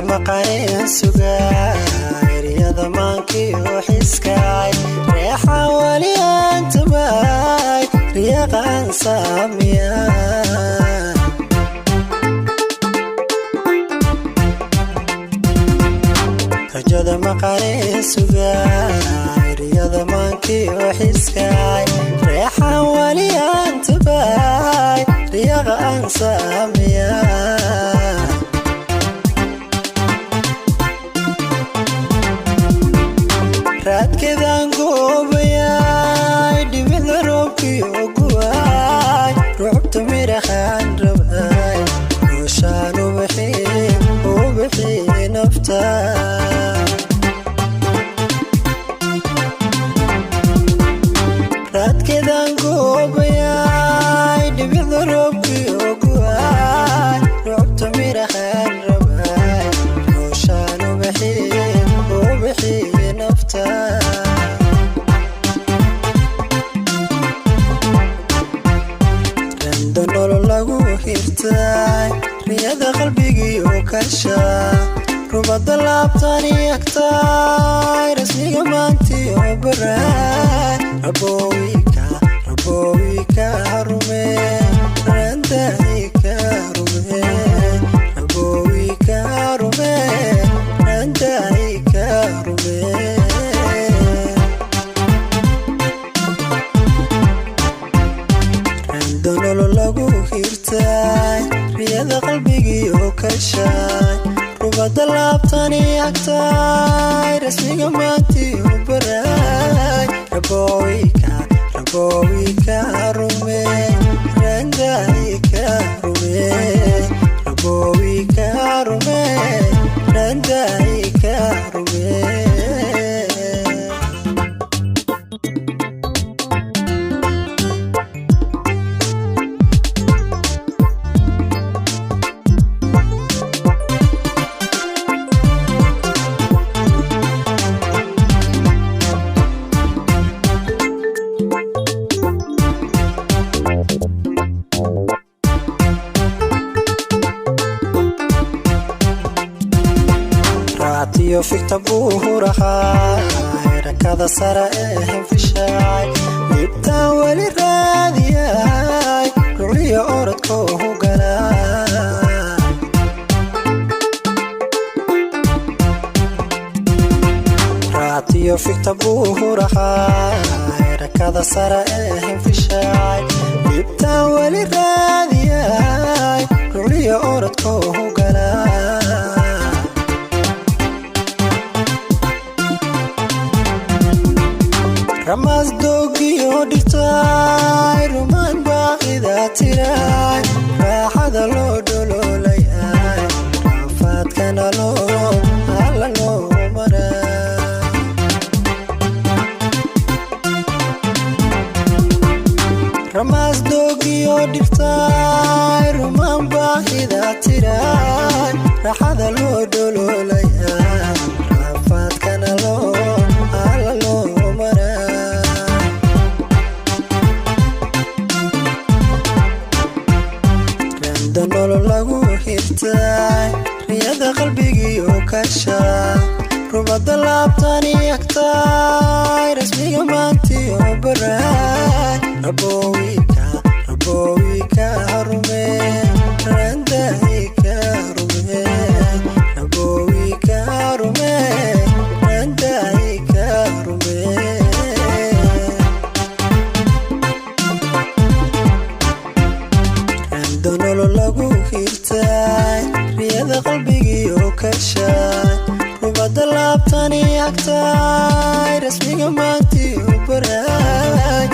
maqareen sugaay riyada maankii xiskaay reexa wali antabay riyaqan saamiya rajada maqareen sugaay riyada maankii xiskaay reexa wali antabay riyaqan saamiya raadkeedaan goobayay dhibida roobkii oguwaay rucubta midhaxaan rabay rooshaan u bixii nafta raadkeedaan goobayay dhibida roobkii oguwaay rucubta midhaxaan rabay rooshaan u bixii nafta randa nolol lagu hirtay riyada qalbigii oo kashaa rubada laabtani agtay rasmiga maantii oo baraay rabowika rume randaika rume rabowika rume randaika rume randa nolol lagu hirtay riyada qalbigii oo kashaay rubada laabtani agtay rasmiga maantii oo baraay rabowika rume randaika rume rabowika rume randaika rume raatiyo fikta buurahay rakada sara fishaay libtaan weli raadiyay ruliya orodka uhu galaa raatiyo fikta buurahay rakada sara fishaay libtaan weli raadiyay ruliya orodka uhu galaa ramaas doogiyo dhirtay rumaan baaqida tiray raaxada loo dholoolayay raafaadkana alla loo maray ramaas doogiyo dhirtay rumaan baaqida tiray raaxada loo dholoolayay raafaadkana alla loo randa nolol lagu hirtay riyada qalbigii oo kashaa rubada laabtani agtay rasmiga maantii oo baraay rabowika rume randaika rume rabowika rume randaika rume randa nolol lagu hirtay riyada qalbigii oo kashaay rubada laabtani agtay rasmiga maantii oo baraay